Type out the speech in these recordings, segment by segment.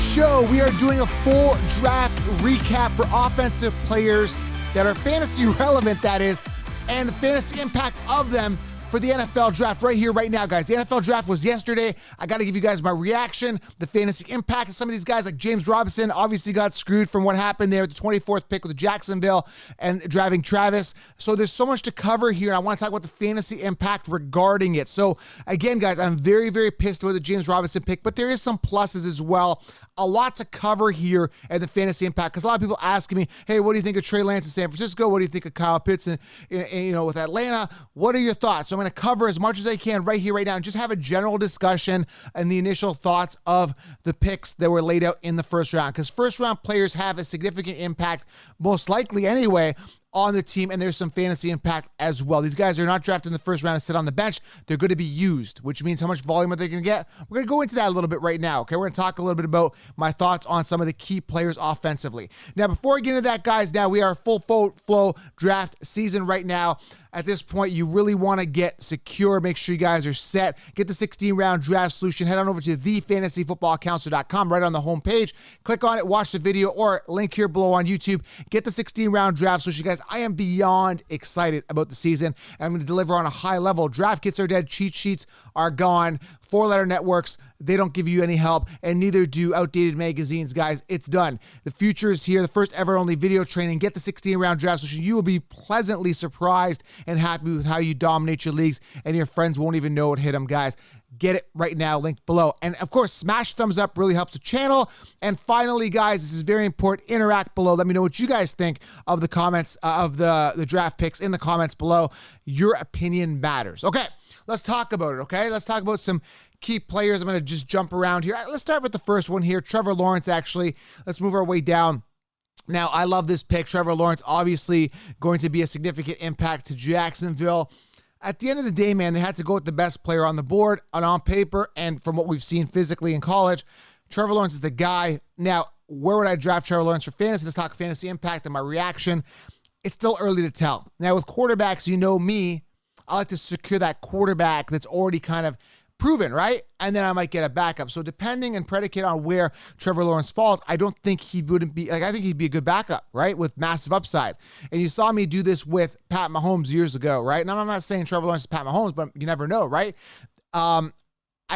show, we are doing a full draft recap for offensive players that are fantasy relevant, that is, and the fantasy impact of them for the NFL draft right here, right now, guys. The NFL draft was yesterday. I got to give you guys my reaction, the fantasy impact of some of these guys, like James Robinson obviously got screwed from what happened there at the 24th pick with Jacksonville and driving Travis. So there's so much to cover here, and I want to talk about the fantasy impact regarding it. So again, guys, I'm very, very pissed with the James Robinson pick, but there is some pluses as well. A lot to cover here at the fantasy impact, because a lot of people asking me, hey, what do you think of Trey Lance in San Francisco? What do you think of Kyle Pitts with Atlanta? What are your thoughts? So I'm going to cover as much as I can right here, right now, and just have a general discussion and the initial thoughts of the picks that were laid out in the first round, because first round players have a significant impact, most likely anyway, on the team, and there's some fantasy impact as well. These guys are not drafted in the first round to sit on the bench. They're going to be used, which means how much volume are they going to get? We're going to go into that a little bit right now, okay? We're going to talk a little bit about my thoughts on some of the key players offensively. Now, before I get into that, guys, now we are full flow draft season right now. At this point, you really want to get secure. Make sure you guys are set. Get the 16-round draft solution. Head on over to thefantasyfootballcounselor.com right on the homepage. Click on it, watch the video, or link here below on YouTube. Get the 16-round draft solution, guys. I am beyond excited about the season. I'm going to deliver on a high level. Draft kits are dead. Cheat sheets are gone. Four-letter networks, they don't give you any help, and neither do outdated magazines, guys. It's done. The future is here. The first ever only video training. Get the 16-round draft solution. You will be pleasantly surprised and happy with how you dominate your leagues, and your friends won't even know it hit them, guys. Get it right now, linked below. And of course, smash thumbs up, really helps the channel. And finally, guys, this is very important, interact below. Let me know what you guys think of the comments, of the draft picks in the comments below. Your opinion matters. Okay, let's talk about it, okay? Let's talk about some key players. I'm going to just jump around here. Let's start with the first one here, Trevor Lawrence, actually. Let's move our way down. Now, I love this pick. Trevor Lawrence, obviously going to be a significant impact to Jacksonville. At the end of the day, man, they had to go with the best player on the board and on paper, and from what we've seen physically in college, Trevor Lawrence is the guy. Now, where would I draft Trevor Lawrence for fantasy? Let's talk fantasy impact and my reaction. It's still early to tell. Now, with quarterbacks, you know me, I like to secure that quarterback that's already kind of proven, right? And then I might get a backup. So depending and predicate on where Trevor Lawrence falls, I don't think he wouldn't be, I think he'd be a good backup, right? With massive upside. And you saw me do this with Pat Mahomes years ago, right? And I'm not saying Trevor Lawrence is Pat Mahomes, but you never know, right? I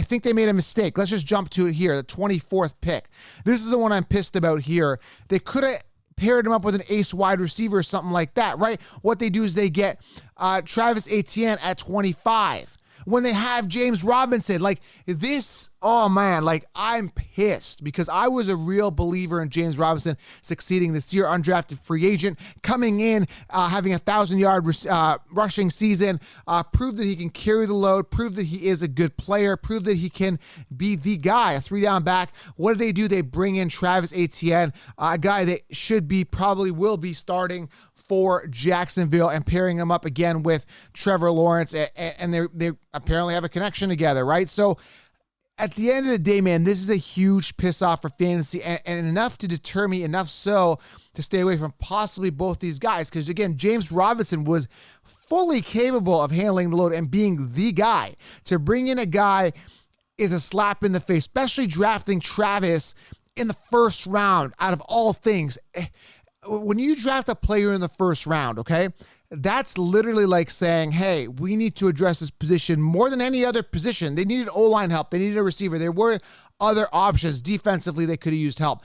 think they made a mistake. Let's just jump to it here, the 24th pick. This is the one I'm pissed about here. They could have paired him up with an ace wide receiver or something like that, right? What they do is they get Travis Etienne at 25. When they have James Robinson, like this, oh man, like I'm pissed because I was a real believer in James Robinson succeeding this year, undrafted free agent, coming in, having 1,000-yard rushing season, prove that he can carry the load, prove that he is a good player, prove that he can be the guy, a 3-down back. What do? They bring in Travis Etienne, a guy that should be, probably will be starting for Jacksonville, and pairing him up again with Trevor Lawrence, and they apparently have a connection together, right? So at the end of the day, man, this is a huge piss off for fantasy, and enough to deter me, enough so to stay away from possibly both these guys, because again, James Robinson was fully capable of handling the load and being the guy. To bring in a guy is a slap in the face, especially drafting Travis in the first round out of all things. When you draft a player in the first round, okay, that's literally like saying, hey, we need to address this position more than any other position. They needed O-line help. They needed a receiver. There were other options. Defensively, they could have used help.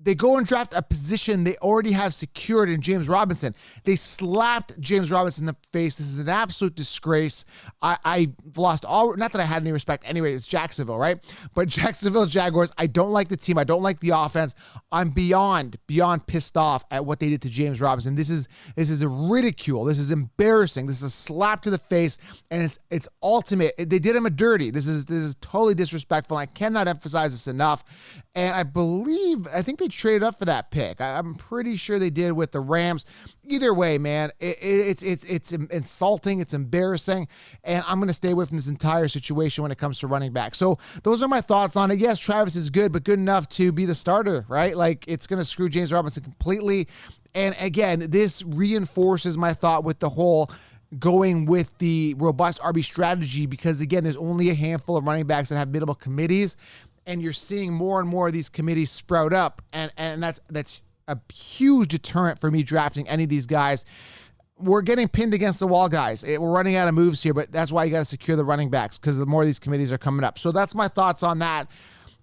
They go and draft a position they already have secured in James Robinson. They slapped James Robinson in the face. This is an absolute disgrace. I lost all, not that I had any respect anyway, it's Jacksonville, right? But Jacksonville Jaguars, I don't like the team. I don't like the offense. I'm beyond pissed off at what they did to James Robinson. This is a ridicule. This is embarrassing. This is a slap to the face, and it's ultimate. They did him a dirty. This is totally disrespectful. I cannot emphasize this enough. And I think they traded up for that pick. I'm pretty sure they did with the Rams. Either way, man, it's insulting. It's embarrassing. And I'm going to stay away from this entire situation when it comes to running back. So those are my thoughts on it. Yes, Travis is good, but good enough to be the starter, right? Like, it's going to screw James Robinson completely. And again, this reinforces my thought with the whole going with the robust RB strategy, because again, there's only a handful of running backs that have minimal committees. and you're seeing more and more of these committees sprout up, and that's a huge deterrent for me drafting any of these guys. We're getting pinned against the wall, guys. We're running out of moves here, but that's why you got to secure the running backs, because the more of these committees are coming up. So that's my thoughts on that.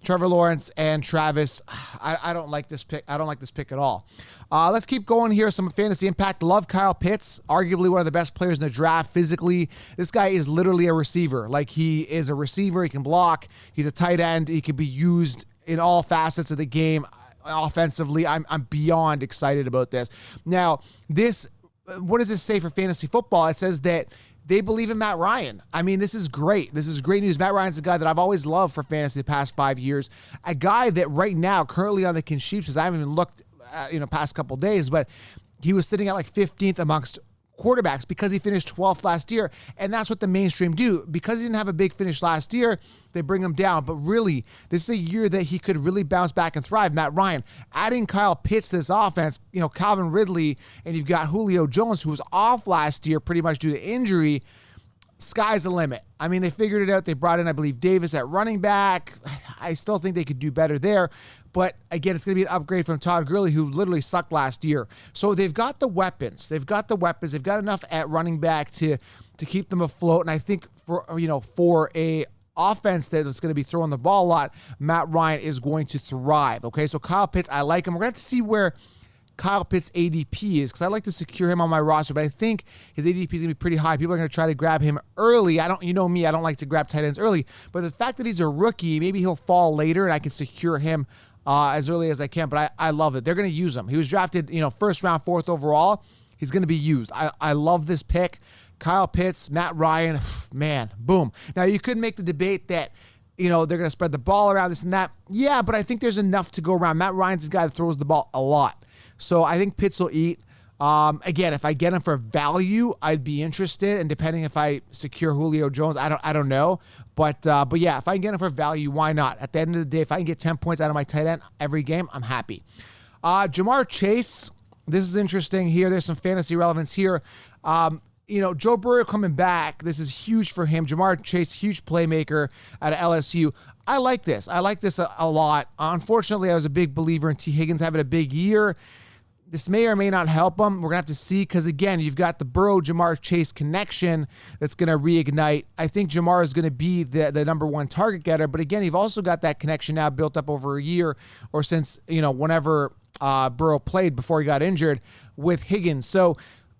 Trevor Lawrence and Travis. I don't like this pick. I don't like this pick at all. Let's keep going here. Some fantasy impact. Love Kyle Pitts, arguably one of the best players in the draft physically. This guy is literally a receiver. Like, he is a receiver. He can block. He's a tight end. He can be used in all facets of the game. Offensively, I'm beyond excited about this. Now, what does this say for fantasy football? It says that they believe in Matt Ryan. I mean, this is great. This is great news. Matt Ryan's a guy that I've always loved for fantasy the past 5 years. A guy that right now, currently on the Consheeps, I haven't even looked, past couple days, but he was sitting at like 15th amongst quarterbacks because he finished 12th last year. And that's what the mainstream do. Because he didn't have a big finish last year, they bring him down. But really, this is a year that he could really bounce back and thrive. Matt Ryan, adding Kyle Pitts to this offense, Calvin Ridley, and you've got Julio Jones, who was off last year pretty much due to injury. Sky's the limit. I mean, they figured it out. They brought in, I believe, Davis at running back. I still think they could do better there. But again, it's going to be an upgrade from Todd Gurley, who literally sucked last year. So they've got the weapons. They've got enough at running back to keep them afloat. And I think for a offense that is going to be throwing the ball a lot, Matt Ryan is going to thrive. Okay, so Kyle Pitts, I like him. We're going to have to see where Kyle Pitts' ADP is, because I like to secure him on my roster, but I think his ADP is going to be pretty high. People are going to try to grab him early. I don't like to grab tight ends early, but the fact that he's a rookie, maybe he'll fall later and I can secure him as early as I can, but I love it. They're going to use him. He was drafted, first round, 4th overall. He's going to be used. I love this pick. Kyle Pitts, Matt Ryan, man, boom. Now, you could make the debate that, they're going to spread the ball around, this and that. Yeah, but I think there's enough to go around. Matt Ryan's a guy that throws the ball a lot. So I think Pitts will eat. Again, if I get him for value, I'd be interested. And depending if I secure Julio Jones, I don't know. But yeah, if I can get him for value, why not? At the end of the day, if I can get 10 points out of my tight end every game, I'm happy. JaMarr Chase, this is interesting here. There's some fantasy relevance here. Joe Burrow coming back. This is huge for him. JaMarr Chase, huge playmaker out of LSU. I like this. I like this a lot. Unfortunately, I was a big believer in T. Higgins having a big year. This may or may not help him. We're going to have to see, because, again, you've got the Burrow-JaMarr Chase connection that's going to reignite. I think JaMarr is going to be the number one target getter, but, again, you've also got that connection now built up over a year or since, whenever Burrow played before he got injured with Higgins. So,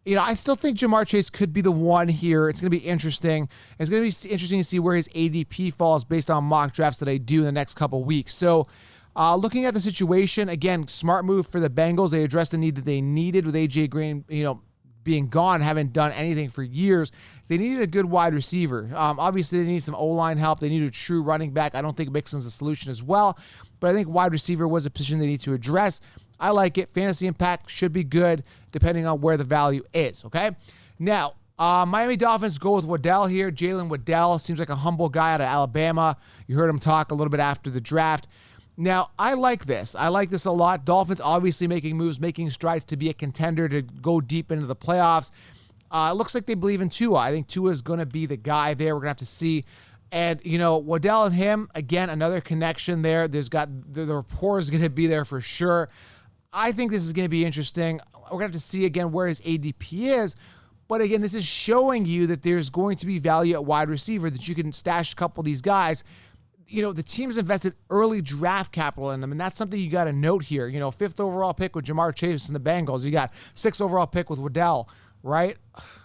I still think JaMarr Chase could be the one here. It's going to be interesting. It's going to be interesting to see where his ADP falls based on mock drafts that I do in the next couple weeks. So, looking at the situation, again, smart move for the Bengals. They addressed the need that they needed with A.J. Green, being gone, haven't done anything for years. They needed a good wide receiver. Obviously, they need some O-line help. They need a true running back. I don't think Mixon's a solution as well, but I think wide receiver was a position they need to address. I like it. Fantasy impact should be good depending on where the value is, okay? Now, Miami Dolphins go with Waddell here. Jalen Waddell seems like a humble guy out of Alabama. You heard him talk a little bit after the draft. Now, I like this. I like this a lot. Dolphins obviously making moves, making strides to be a contender to go deep into the playoffs. It looks like they believe in Tua. I think Tua is going to be the guy there. We're going to have to see. And, Waddell and him, again, another connection there. The rapport is going to be there for sure. I think this is going to be interesting. We're going to have to see, again, where his ADP is. But, again, this is showing you that there's going to be value at wide receiver, that you can stash a couple of these guys. The team's invested early draft capital in them, and that's something you got to note here. 5th overall pick with JaMarr Chase and the Bengals. You got 6th overall pick with Waddell, right?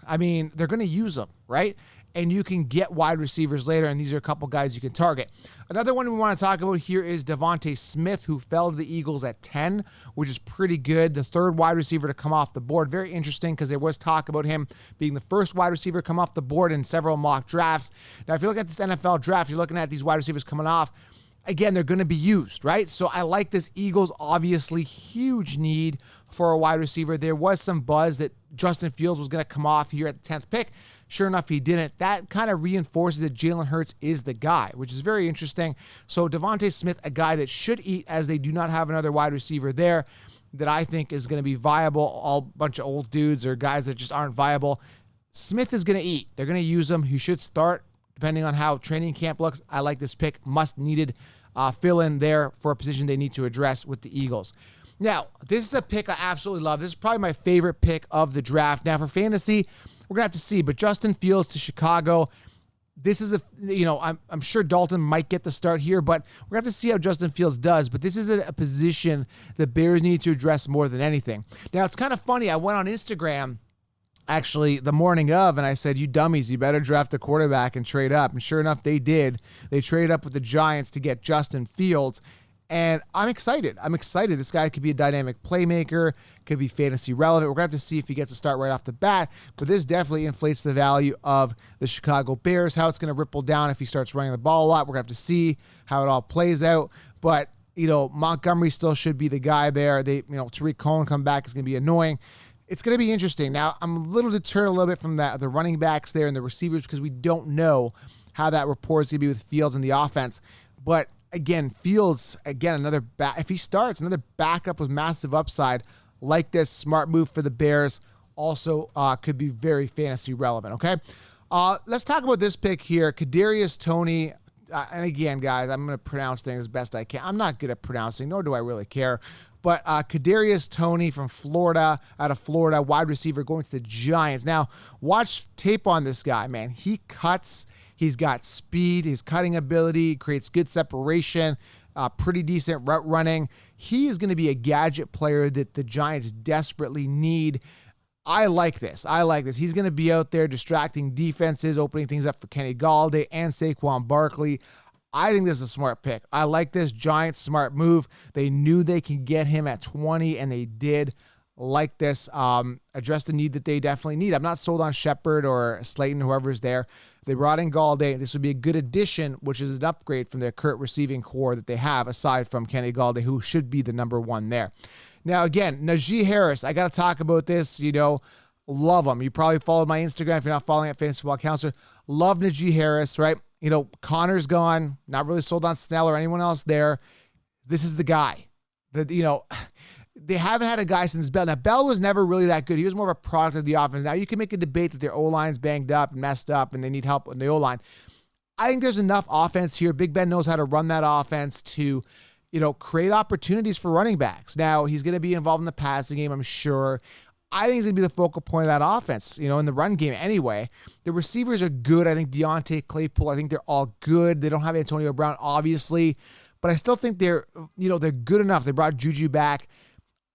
I mean, they're going to use them, right? And you can get wide receivers later, and these are a couple guys you can target. Another one we want to talk about here is Devontae Smith, who fell to the Eagles at 10, which is pretty good. The 3rd wide receiver to come off the board. Very interesting, because there was talk about him being the first wide receiver to come off the board in several mock drafts. Now, if you look at this NFL draft, you're looking at these wide receivers coming off. Again, they're going to be used, right? So I like this. Eagles, obviously, huge need for a wide receiver. There was some buzz that Justin Fields was going to come off here at the 10th pick. Sure enough, he didn't. That kind of reinforces that Jalen Hurts is the guy, which is very interesting. So Devontae Smith, a guy that should eat, as they do not have another wide receiver there that I think is going to be viable. All bunch of old dudes or guys that just aren't viable. Smith is going to eat. They're going to use him. He should start depending on how training camp looks. I like this pick. Much needed fill in there for a position they need to address with the Eagles. Now, this is a pick I absolutely love. This is probably my favorite pick of the draft. Now, for fantasy, we're going to have to see, but Justin Fields to Chicago, this is I'm sure Dalton might get the start here, but we're going to have to see how Justin Fields does. But this is a position the Bears need to address more than anything. Now, it's kind of funny. I went on Instagram actually the morning of, and I said, you dummies, you better draft a quarterback and trade up. And sure enough, they did. They traded up with the Giants to get Justin Fields. And I'm excited. This guy could be a dynamic playmaker, could be fantasy relevant. We're going to have to see if he gets a start right off the bat, but this definitely inflates the value of the Chicago Bears. How it's going to ripple down if he starts running the ball a lot, we're going to have to see how it all plays out. But, Montgomery still should be the guy there. Tariq Cohen come back is going to be annoying. It's going to be interesting. Now, I'm a little deterred a little bit from the running backs there and the receivers because we don't know how that rapport is going to be with Fields and the offense. But again, Fields, another if he starts, another backup with massive upside like this, smart move for the Bears, also could be very fantasy relevant, okay? Let's talk about this pick here, Kadarius Toney. And again, guys, I'm going to pronounce things as best I can. I'm not good at pronouncing, nor do I really care. But Kadarius Toney from Florida, out of Florida, wide receiver going to the Giants. Now, watch tape on this guy, man. He cuts. He's got speed, his cutting ability, creates good separation, pretty decent route running. He is going to be a gadget player that the Giants desperately need. I like this. He's going to be out there distracting defenses, opening things up for Kenny Galladay and Saquon Barkley. I think this is a smart pick. I like this. Giants, smart move. They knew they can get him at 20, and they did. Like this. Address the need that they definitely need. I'm not sold on Shepard or Slayton, whoever's there. They brought in Galladay. This would be a good addition, which is an upgrade from their current receiving core that they have, aside from Kenny Galladay, who should be the number one there. Now, again, Najee Harris, I got to talk about this. Love him. You probably followed my Instagram if you're not following at Fantasy Football Counselor. Love Najee Harris, right? Connor's gone. Not really sold on Snell or anyone else there. This is the guy. They haven't had a guy since Bell. Now, Bell was never really that good. He was more of a product of the offense. Now, you can make a debate that their O-line's banged up and messed up and they need help in the O-line. I think there's enough offense here. Big Ben knows how to run that offense to, create opportunities for running backs. Now, he's going to be involved in the passing game, I'm sure. I think he's going to be the focal point of that offense, in the run game anyway. The receivers are good. I think Deontay Claypool, I think they're all good. They don't have Antonio Brown, obviously, but I still think they're good enough. They brought Juju back.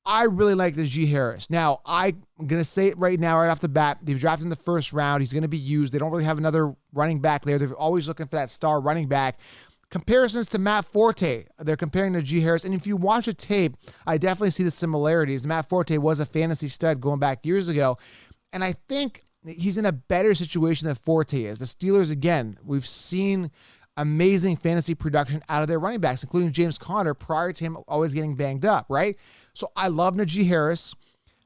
I really like Najee Harris. Now, I'm going to say it right now, right off the bat. They've drafted in the first round. He's going to be used. They don't really have another running back there. They're always looking for that star running back. Comparisons to Matt Forte. They're comparing Najee Harris. And if you watch a tape, I definitely see the similarities. Matt Forte was a fantasy stud going back years ago. And I think he's in a better situation than Forte is. The Steelers, again, we've seen amazing fantasy production out of their running backs, including James Conner, prior to him always getting banged up, right? So I love Najee Harris.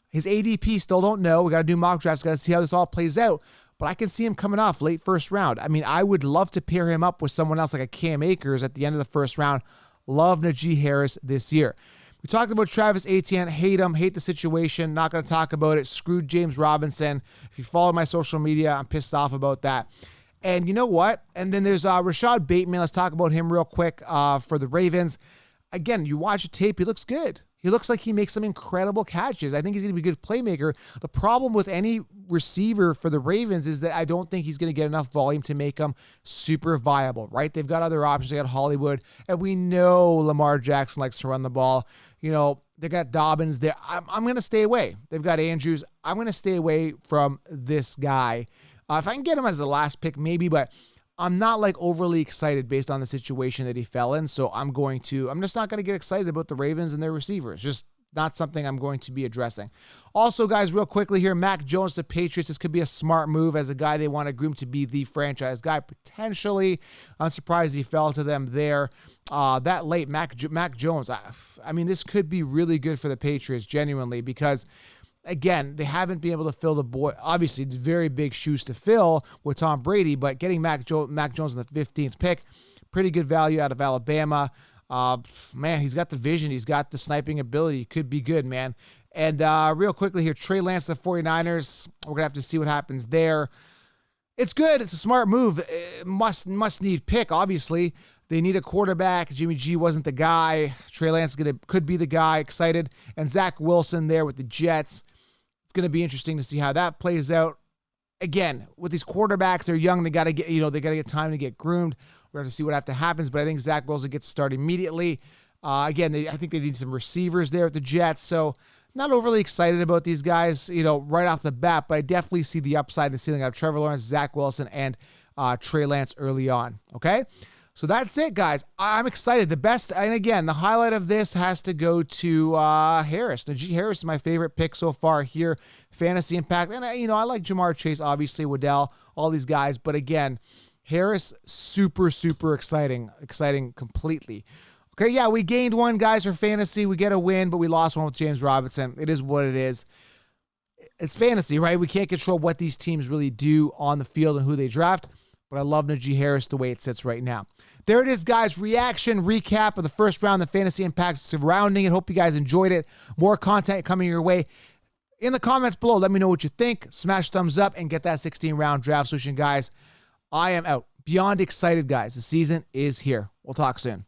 His ADP, still don't know. We got to do mock drafts. Got to see how this all plays out. But I can see him coming off late first round. I mean, I would love to pair him up with someone else like a Cam Akers at the end of the first round. Love Najee Harris this year. We talked about Travis Etienne. Hate him. Hate the situation. Not going to talk about it. Screwed James Robinson. If you follow my social media, I'm pissed off about that. And you know what? And then there's Rashad Bateman. Let's talk about him real quick for the Ravens. Again, you watch the tape. He looks good. He looks like he makes some incredible catches. I think he's going to be a good playmaker. The problem with any receiver for the Ravens is that I don't think he's going to get enough volume to make him super viable, right? They've got other options. They got Hollywood, and we know Lamar Jackson likes to run the ball. They got Dobbins there. I'm going to stay away. They've got Andrews. I'm going to stay away from this guy. If I can get him as the last pick, maybe, but I'm not overly excited based on the situation that he fell in. So I'm just not going to get excited about the Ravens and their receivers. Just not something I'm going to be addressing. Also, guys, real quickly here, Mac Jones to Patriots. This could be a smart move as a guy they want to groom to be the franchise guy, potentially. I'm surprised he fell to them there that late. Mac Jones, I mean, this could be really good for the Patriots, genuinely, because again, they haven't been able to fill the void. Obviously, it's very big shoes to fill with Tom Brady, but getting Mac Jones in the 15th pick, pretty good value out of Alabama. Man, he's got the vision. He's got the sniping ability. Could be good, man. And real quickly here, Trey Lance to the 49ers. We're going to have to see what happens there. It's good. It's a smart move. Must need pick, obviously. They need a quarterback. Jimmy G wasn't the guy. Trey Lance could be the guy. Excited. And Zach Wilson there with the Jets. It's going to be interesting to see how that plays out. Again, with these quarterbacks, they're young. They got to get time to get groomed. We're going to see what happens, but I think Zach Wilson gets to start immediately. Again, I think they need some receivers there at the Jets. So not overly excited about these guys, right off the bat, but I definitely see the upside and the ceiling out of Trevor Lawrence, Zach Wilson, and Trey Lance early on. Okay? So that's it, guys. I'm excited. The best, and again, the highlight of this has to go to Harris. Najee Harris is my favorite pick so far here. Fantasy impact. And, I like JaMarr Chase, obviously, Waddell, all these guys. But again, Harris, super, super exciting. Exciting completely. Okay, yeah, we gained one, guys, for fantasy. We get a win, but we lost one with James Robinson. It is what it is. It's fantasy, right? We can't control what these teams really do on the field and who they draft. But I love Najee Harris the way it sits right now. There it is, guys. Reaction, recap of the first round, the fantasy impact surrounding it. Hope you guys enjoyed it. More content coming your way. In the comments below, let me know what you think. Smash thumbs up and get that 16-round draft solution, guys. I am out. Beyond excited, guys. The season is here. We'll talk soon.